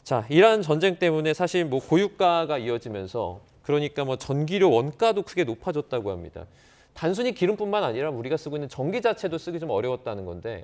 자, 이란 전쟁 때문에 사실 뭐 고유가가 이어지면서 그러니까 뭐 전기료 원가도 크게 높아졌다고 합니다. 단순히 기름뿐만 아니라 우리가 쓰고 있는 전기 자체도 쓰기 좀 어려워졌다는 건데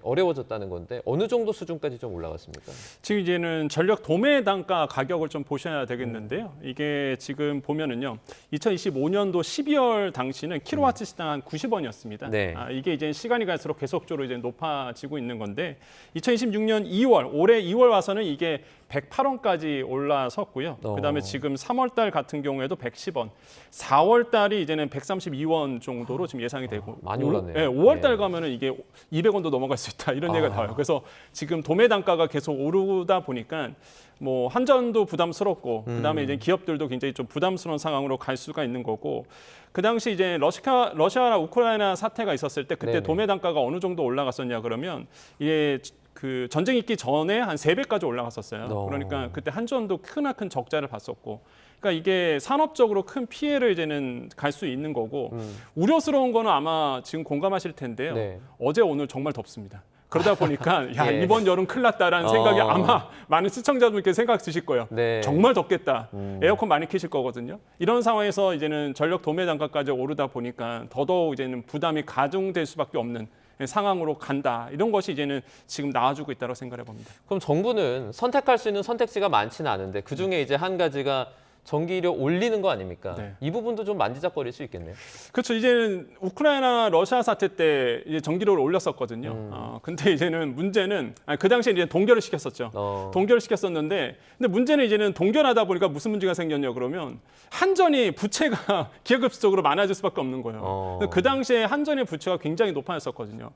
어느 정도 수준까지 좀 올라갔습니까? 지금 이제는 전력 도매 단가 가격을 좀 보셔야 되겠는데요. 이게 지금 보면은요, 2025년도 12월 당시는 킬로와트 시당 한 90원이었습니다. 네. 이게 이제 시간이 갈수록 계속적으로 이제 높아지고 있는 건데, 2026년 2월, 올해 2월 와서는 이게 108원까지 올라섰고요. 그다음에 지금 3월 달 같은 경우에도 110원, 4월 달이 이제는 132원 정도로 지금 예상이 되고 많이 올랐네요. 네, 5월 달 가면은 이게 200원도 넘어갈 수 있다 이런 얘기가 나와요. 그래서 지금 도매 단가가 계속 오르다 보니까 뭐 한전도 부담스럽고 그다음에 이제 기업들도 굉장히 좀 부담스러운 상황으로 갈 수가 있는 거고. 그 당시 이제 러시아나 우크라이나 사태가 있었을 때 그때 네네. 도매 단가가 어느 정도 올라갔었냐 그러면 이게 그 전쟁 있기 전에 한 3배까지 올라갔었어요. 그러니까 그때 한전도 크나큰 적자를 봤었고. 그러니까 이게 산업적으로 큰 피해를 이제는 갈 수 있는 거고 우려스러운 거는 아마 지금 공감하실 텐데요. 네. 어제 오늘 정말 덥습니다. 그러다 보니까 야, 예. 이번 여름 큰일 났다라는 생각이 아마 많은 시청자분께 생각 드실 거예요. 네. 정말 덥겠다. 에어컨 많이 켜실 거거든요. 이런 상황에서 이제는 전력 도매 단가까지 오르다 보니까 더더욱 이제는 부담이 가중될 수밖에 없는 상황으로 간다. 이런 것이 이제는 지금 나와주고 있다고 생각해 봅니다. 그럼 정부는 선택할 수 있는 선택지가 많지는 않은데 그중에 이제 한 가지가 전기료 올리는 거 아닙니까? 네. 이 부분도 좀 만지작거릴 수 있겠네요. 그렇죠. 이제는 우크라이나 러시아 사태 때 이제 전기료를 올렸었거든요. 근데 이제는 문제는 그 당시에 이제 동결을 시켰었죠. 동결을 시켰었는데 근데 문제는 이제는 동결하다 보니까 무슨 문제가 생겼냐 그러면 한전이 부채가 기하급수적으로 많아질 수밖에 없는 거예요. 그 당시에 한전의 부채가 굉장히 높아졌었거든요.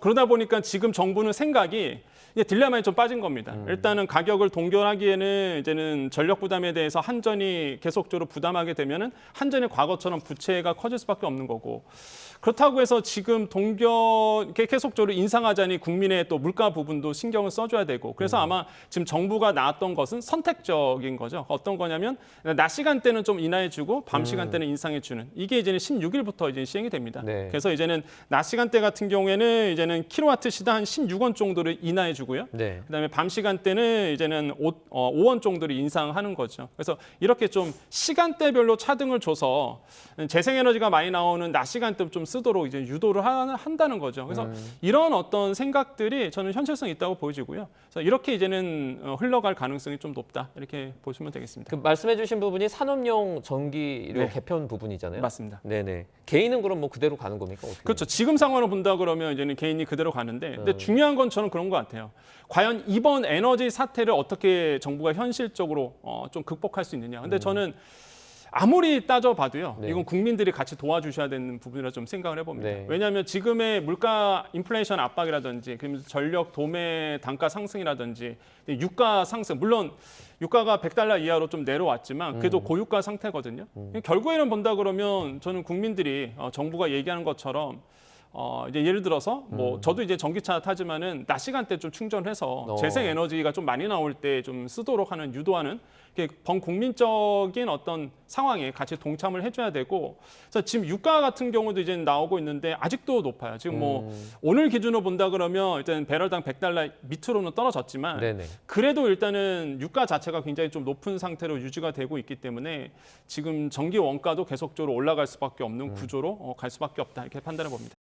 그러다 보니까 지금 정부는 생각이 이제 딜레마에 좀 빠진 겁니다. 일단은 가격을 동결하기에는 이제는 전력 부담에 대해서 한전이 계속적으로 부담하게 되면은 한전의 과거처럼 부채가 커질 수밖에 없는 거고 그렇다고 해서 지금 동결 계속적으로 인상하자니 국민의 또 물가 부분도 신경을 써줘야 되고 그래서 아마 지금 정부가 나왔던 것은 선택적인 거죠. 어떤 거냐면 낮 시간대는 좀 인하해주고 밤 시간대는 인상해주는 이게 이제는 16일부터 이제 시행이 됩니다. 네. 그래서 이제는 낮 시간대 같은 경우에는 이제는 킬로와트 시당 한 16원 정도를 인하해주고요. 네. 그다음에 밤 시간대는 이제는 5원 정도를 인상하는 거죠. 그래서 이렇게 좀 시간대별로 차등을 줘서 재생에너지가 많이 나오는 낮 시간대 좀 쓰도록 이제 유도를 한다는 거죠. 그래서 이런 어떤 생각들이 저는 현실성이 있다고 보여지고요. 그래서 이렇게 이제는 흘러갈 가능성이 좀 높다 이렇게 보시면 되겠습니다. 그 말씀해주신 부분이 산업용 전기료 네. 개편 부분이잖아요. 맞습니다. 네네. 개인은 그럼 뭐 그대로 가는 겁니까? 어떻게? 그렇죠. 지금 상황을 본다 그러면 이제는 개인이 그대로 가는데, 근데 중요한 건 저는 그런 것 같아요. 과연 이번 에너지 사태를 어떻게 정부가 현실적으로 좀 극복할 수 있느냐. 근데 저는 아무리 따져봐도요. 네. 이건 국민들이 같이 도와주셔야 되는 부분이라 좀 생각을 해봅니다. 네. 왜냐하면 지금의 물가 인플레이션 압박이라든지 그러면서 전력 도매 단가 상승이라든지 유가 상승 물론 유가가 $100 이하로 좀 내려왔지만 그래도 고유가 상태거든요. 결국에는 본다 그러면 저는 국민들이 정부가 얘기하는 것처럼 이제 예를 들어서 뭐 저도 이제 전기차 타지만은 낮 시간대 좀 충전해서 재생 에너지가 좀 많이 나올 때 좀 쓰도록 하는 유도하는 범국민적인 어떤 상황에 같이 동참을 해줘야 되고 그래서 지금 유가 같은 경우도 이제 나오고 있는데 아직도 높아요. 지금 뭐 오늘 기준으로 본다 그러면 일단 배럴당 $100 밑으로는 떨어졌지만 네네. 그래도 일단은 유가 자체가 굉장히 좀 높은 상태로 유지가 되고 있기 때문에 지금 전기 원가도 계속적으로 올라갈 수밖에 없는 구조로 갈 수밖에 없다 이렇게 판단해 봅니다.